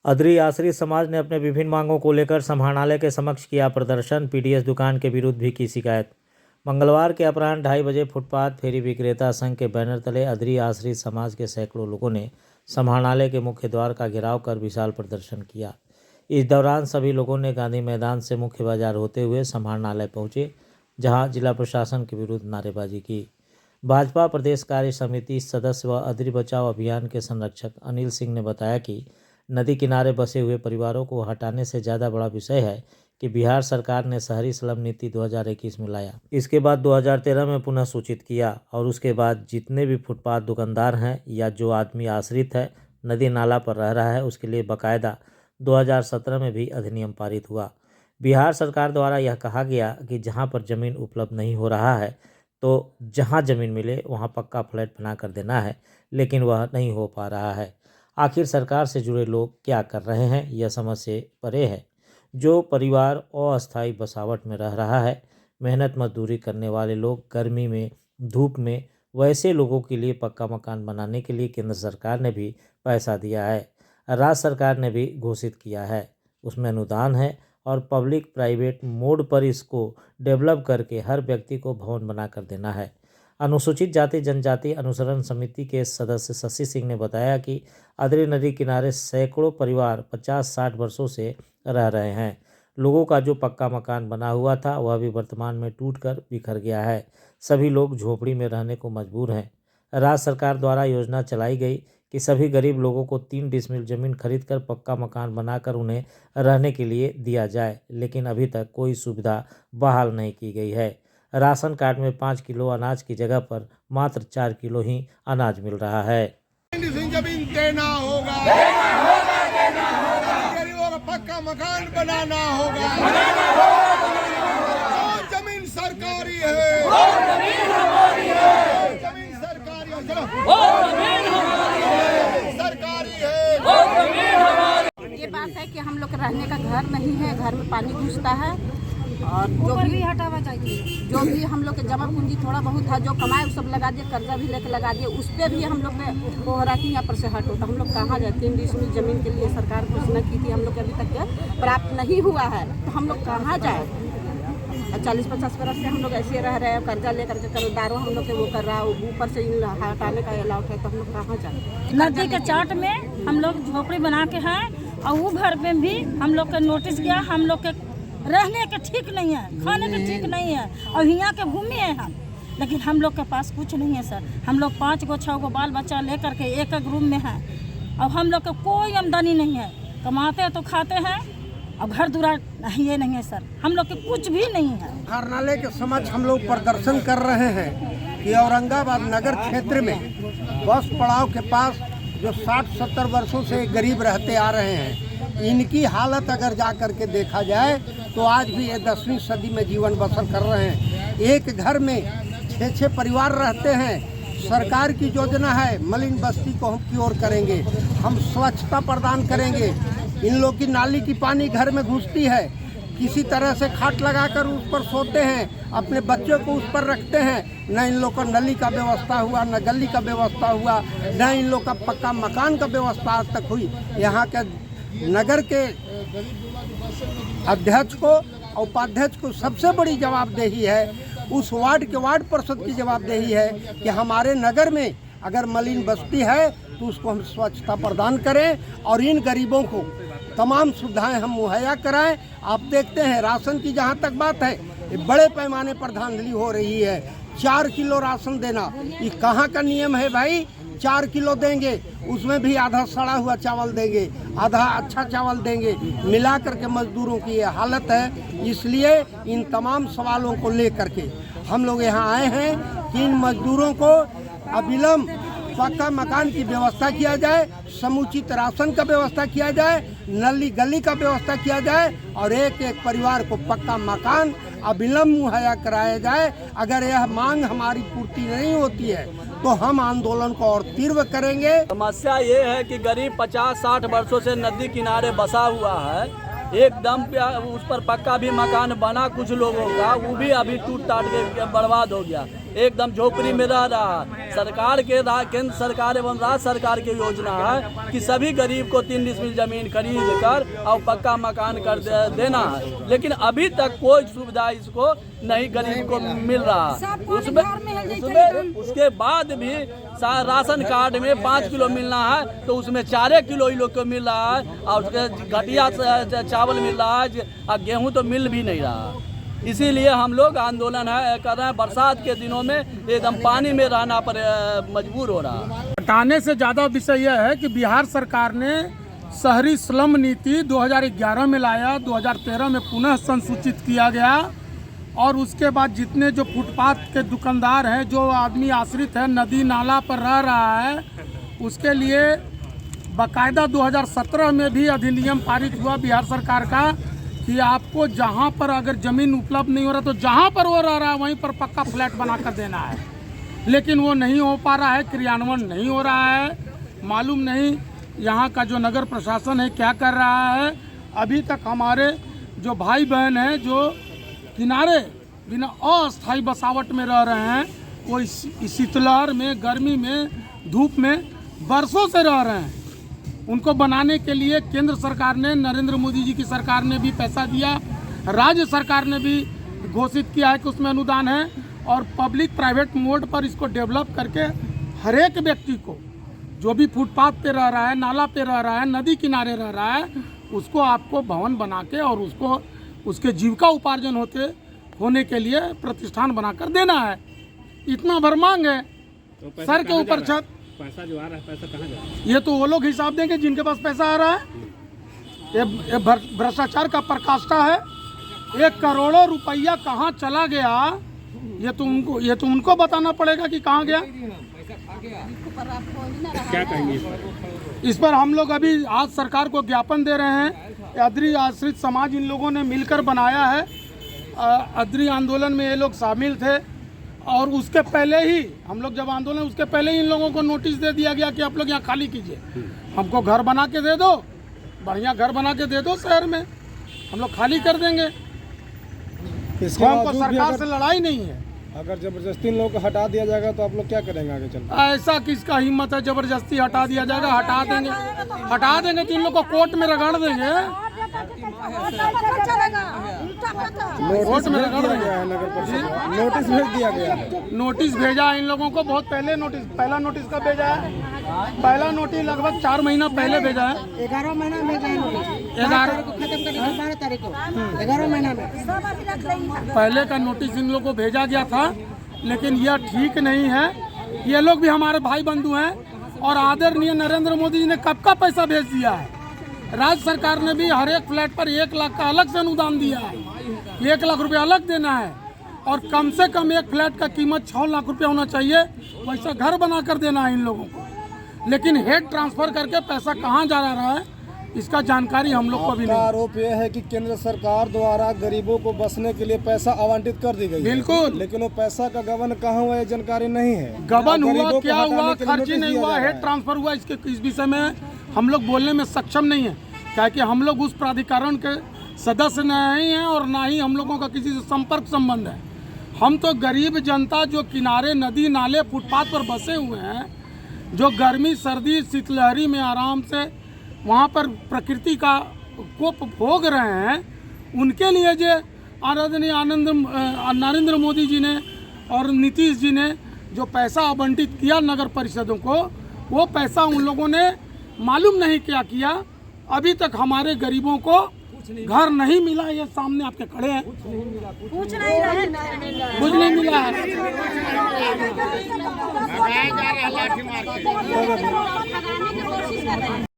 अदरी आश्रित समाज ने अपने विभिन्न मांगों को लेकर समाहरणालय के समक्ष किया प्रदर्शन। पीडीएस दुकान के विरुद्ध भी की शिकायत। मंगलवार के अपराह्न 2:30 बजे फुटपाथ फेरी विक्रेता संघ के बैनर तले अदरी आश्रित समाज के सैकड़ों लोगों ने समाहरणालय के मुख्य द्वार का घेराव कर विशाल प्रदर्शन किया। इस दौरान सभी लोगों ने गांधी मैदान से मुख्य बाजार होते हुए समाहरणालय पहुंचे, जहां जिला प्रशासन के विरुद्ध नारेबाजी की। भाजपा प्रदेश कार्य समिति सदस्य व अदरी बचाओ अभियान के संरक्षक अनिल सिंह ने बताया कि नदी किनारे बसे हुए परिवारों को हटाने से ज़्यादा बड़ा विषय है कि बिहार सरकार ने शहरी स्लम नीति 2021 में लाया। इसके बाद 2013 में पुनः सूचित किया और उसके बाद जितने भी फुटपाथ दुकानदार हैं या जो आदमी आश्रित है नदी नाला पर रह रहा है, उसके लिए बाकायदा 2017 में भी अधिनियम पारित हुआ। बिहार सरकार द्वारा यह कहा गया कि जहां पर ज़मीन उपलब्ध नहीं हो रहा है तो जहां ज़मीन मिले वहां पक्का फ्लैट बना कर देना है, लेकिन वह नहीं हो पा रहा है। आखिर सरकार से जुड़े लोग क्या कर रहे हैं, यह समझ से परे है। जो परिवार अस्थायी बसावट में रह रहा है, मेहनत मजदूरी करने वाले लोग गर्मी में धूप में, वैसे लोगों के लिए पक्का मकान बनाने के लिए केंद्र सरकार ने भी पैसा दिया है। राज्य सरकार ने भी घोषित किया है, उसमें अनुदान है और पब्लिक प्राइवेट मोड पर इसको डेवलप करके हर व्यक्ति को भवन बना कर देना है। अनुसूचित जाति जनजाति अनुसरण समिति के सदस्य शशि सिंह ने बताया कि अदरी नदी किनारे सैकड़ों परिवार 50-60 वर्षों से रह रहे हैं। लोगों का जो पक्का मकान बना हुआ था वह भी वर्तमान में टूटकर बिखर गया है। सभी लोग झोपड़ी में रहने को मजबूर हैं। राज्य सरकार द्वारा योजना चलाई गई कि सभी गरीब लोगों को 3 डिसमिल जमीन खरीदकर पक्का मकान बनाकर उन्हें रहने के लिए दिया जाए, लेकिन अभी तक कोई सुविधा बहाल नहीं की गई है। राशन कार्ड में 5 किलो अनाज की जगह पर मात्र 4 किलो ही अनाज मिल रहा है। जमीन देना होगा, गरीबों को पक्का मकान बनाना होगा। जमीन सरकारी है, जमीन हमारी है, जमीन सरकारी है, सरकारी है। ये बात है कि हम लोग रहने का घर नहीं है, घर में पानी घुसता है और जो भी हटावा चाहिए, जो भी हम लोग के जमा पूंजी थोड़ा बहुत है जो कमाए सब लगा दिए, कर्जा भी लेकर लगा दिए, उस पर भी हम लोग वो हो रहा कि यहाँ पर से हटो। तो हम लोग कहाँ जाए? 3 डिसमिल जमीन के लिए सरकार घोषणा की थी, हम लोग अभी तक प्राप्त नहीं हुआ है, तो हम लोग कहाँ जाए? 40-50 बरस से हम लोग ऐसे रह रहे हैं, कर्जा लेकर के कर्जदारों हम लोग के वो कर रहा है, ऊपर से हटाने का अलाउट है, तो हम लोग कहाँ जाए? नदी के चाट में हम लोग झोपड़ी बना के हैं और वो घर में भी हम लोग के नोटिस गया, हम लोग के रहने के ठीक नहीं है, खाने के ठीक नहीं है और यहाँ के भूमि है हम, लेकिन हम लोग के पास कुछ नहीं है सर। हम लोग 5 गो 6 गो बाल बच्चा लेकर के एक रूम में हैं और हम लोग का कोई आमदनी नहीं है, कमाते तो खाते हैं और घर दुआर ये नहीं है सर, हम लोग के कुछ भी नहीं है। समाहरणालय के समक्ष हम लोग प्रदर्शन कर रहे हैं कि औरंगाबाद नगर क्षेत्र में बस पड़ाव के पास जो 60-70 वर्षों से गरीब रहते आ रहे हैं, इनकी हालत अगर जा कर के देखा जाए तो आज भी ये 10वीं सदी में जीवन बसर कर रहे हैं। एक घर में 6-6 परिवार रहते हैं। सरकार की योजना है मलिन बस्ती को हम की ओर करेंगे, हम स्वच्छता प्रदान करेंगे। इन लोग की नाली की पानी घर में घुसती है, किसी तरह से खाट लगाकर उस पर सोते हैं, अपने बच्चों को उस पर रखते हैं। न इन लोग का नली का व्यवस्था हुआ, न गली का व्यवस्था हुआ, न इन लोग का पक्का मकान का व्यवस्था आज तक हुई। यहाँ के नगर के अध्यक्ष को और उपाध्यक्ष को सबसे बड़ी जवाबदेही है, उस वार्ड के वार्ड पार्षद की जवाबदेही है कि हमारे नगर में अगर मलिन बस्ती है तो उसको हम स्वच्छता प्रदान करें और इन गरीबों को तमाम सुविधाएं हम मुहैया कराएं। आप देखते हैं राशन की जहां तक बात है, ये बड़े पैमाने पर धांधली हो रही है। 4 किलो राशन देना, ये कहाँ का नियम है भाई? 4 किलो देंगे, उसमें भी आधा सड़ा हुआ चावल देंगे, आधा अच्छा चावल देंगे, मिला करके मजदूरों की ये हालत है। इसलिए इन तमाम सवालों को लेकर के हम लोग यहाँ आए हैं कि इन मजदूरों को अविलंब पक्का मकान की व्यवस्था किया जाए, समुचित राशन का व्यवस्था किया जाए, नली गली का व्यवस्था किया जाए और एक एक परिवार को पक्का मकान अविलंब मुहैया कराया जाए। अगर यह मांग हमारी पूर्ति नहीं होती है तो हम आंदोलन को और तीव्र करेंगे। समस्या ये है कि गरीब 50-60 वर्षों से नदी किनारे बसा हुआ है, एकदम उस पर पक्का भी मकान बना कुछ लोगों का, वो भी अभी टूट टाट के बर्बाद हो गया। एकदम झोपड़ी में रह रहा है। सरकार के केंद्र सरकार एवं राज्य सरकार की योजना है कि सभी गरीब को 3 डिसमिल जमीन खरीद कर और पक्का मकान कर देना है, लेकिन अभी तक कोई सुविधा इसको नहीं गरीब को मिल रहा। उसमें उसके बाद भी राशन कार्ड में 5 किलो मिलना है तो उसमें 4 किलो ही लोग को मिल रहा है, और उसके घटिया चावल मिल रहा है और गेहूँ तो मिल भी नहीं रहा। इसीलिए हम लोग आंदोलन कर रहे हैं। बरसात के दिनों में एकदम पानी में रहना पर मजबूर हो रहा है। हटाने से ज़्यादा विषय यह है कि बिहार सरकार ने शहरी स्लम नीति 2011 में लाया, 2013 में पुनः संसूचित किया गया, और उसके बाद जितने जो फुटपाथ के दुकानदार हैं, जो आदमी आश्रित है, नदी नाला पर रह रहा है, उसके लिए बाकायदा 2017 में भी अधिनियम पारित हुआ बिहार सरकार का कि आपको जहां पर अगर ज़मीन उपलब्ध नहीं हो रहा तो जहां पर वो रह रहा है वहीं पर पक्का फ्लैट बना कर देना है। लेकिन वो नहीं हो पा रहा है, क्रियान्वयन नहीं हो रहा है। मालूम नहीं यहाँ का जो नगर प्रशासन है क्या कर रहा है। अभी तक हमारे जो भाई बहन हैं जो किनारे बिना अस्थायी बसावट में रह रहे हैं, वो इस शीतलहर में, गर्मी में, धूप में बरसों से रह रहे हैं। उनको बनाने के लिए केंद्र सरकार ने, नरेंद्र मोदी जी की सरकार ने भी पैसा दिया, राज्य सरकार ने भी घोषित किया है कि उसमें अनुदान है, और पब्लिक प्राइवेट मोड पर इसको डेवलप करके हर एक व्यक्ति को जो भी फुटपाथ पे रह रहा है, नाला पे रह रहा है, नदी किनारे रह रहा है, उसको आपको भवन बना के और उसको उसके जीविका उपार्जन होने के लिए प्रतिष्ठान बनाकर देना है। इतना भर मांग है। तो सर के ऊपर छत। पैसा जो आ रहा है, पैसा कहाँ जा रहा है? ये तो वो लोग हिसाब देंगे जिनके पास पैसा आ रहा है। ये भ्रष्टाचार का प्रकाष्ठा है। 1 करोड़ों रुपया कहाँ चला गया, ये तो उनको बताना पड़ेगा कि कहाँ गया। क्या कहेंगे इस पर हम लोग अभी आज सरकार को ज्ञापन दे रहे हैं। अद्री आश्रित समाज इन लोगों ने मिलकर बनाया है। अद्री आंदोलन में ये लोग शामिल थे, और उसके पहले ही हम लोग जब आंदोलन, उसके पहले ही इन लोगों को नोटिस दे दिया गया कि आप लोग यहाँ खाली कीजिए, हमको घर बना के दे दो, बढ़िया घर बना के दे दो शहर में, हम लोग खाली कर देंगे। हमको सरकार से लड़ाई नहीं है। अगर जबरदस्ती इन लोगों को हटा दिया जाएगा तो आप लोग क्या करेंगे आगे चल? ऐसा किसका हिम्मत है जबरदस्ती हटा दिया जाएगा? हटा देंगे तो इन लोग को कोर्ट में रगड़ देंगे। कोर्ट में रगड़ देंगे। नगर परिषद नोटिस भेज दिया गया है। नोटिस भेजा है इन लोगों को बहुत पहले। पहला नोटिस कब भेजा है? पहला नोटिस लगभग 4 महीना पहले भेजा है। 11 महीना में गए नोटिस, 11 को खत्म करने के 12 तारीख को 11 महीना में पहले का नोटिस इन लोगों को भेजा गया था। लेकिन यह ठीक नहीं है। ये लोग भी हमारे भाई बंधु हैं, और आदरणीय नरेंद्र मोदी जी ने कब का पैसा भेज दिया है। राज्य सरकार ने भी हर एक फ्लैट पर 1 लाख का अलग से अनुदान दिया है। 1 लाख रुपया अलग देना है, और कम से कम एक फ्लैट का कीमत 6 लाख रुपया होना चाहिए। वैसा घर बना कर देना है इन लोगों को। लेकिन हेड ट्रांसफर करके पैसा कहाँ जा रहा है, इसका जानकारी हम लोग को भी नहीं। आरोप यह है कि केंद्र सरकार द्वारा गरीबों को बसने के लिए पैसा आवंटित कर दी गई है। बिल्कुल, लेकिन वो पैसा का गबन कहाँ हुआ ये जानकारी नहीं है। गबन हुआ, क्या हुआ, खर्ची नहीं हुआ, हेड ट्रांसफर हुआ, इस विषय में हम लोग बोलने में सक्षम नहीं है। क्या कि हम लोग उस प्राधिकरण के सदस्य नहीं हैं, और ना ही हम लोगों का किसी से संपर्क संबंध है। हम तो गरीब जनता जो किनारे नदी नाले फुटपाथ पर बसे हुए हैं, जो गर्मी सर्दी शीतलहरी में आराम से वहाँ पर प्रकृति का कोप भोग रहे हैं, उनके लिए जो आदरणीय नरेंद्र मोदी जी ने और नीतीश जी ने जो पैसा आवंटित किया नगर परिषदों को, वो पैसा उन लोगों ने मालूम नहीं क्या किया। अभी तक हमारे गरीबों को घर नहीं मिला। ये सामने आपके खड़े हैं, कुछ नहीं मिला है।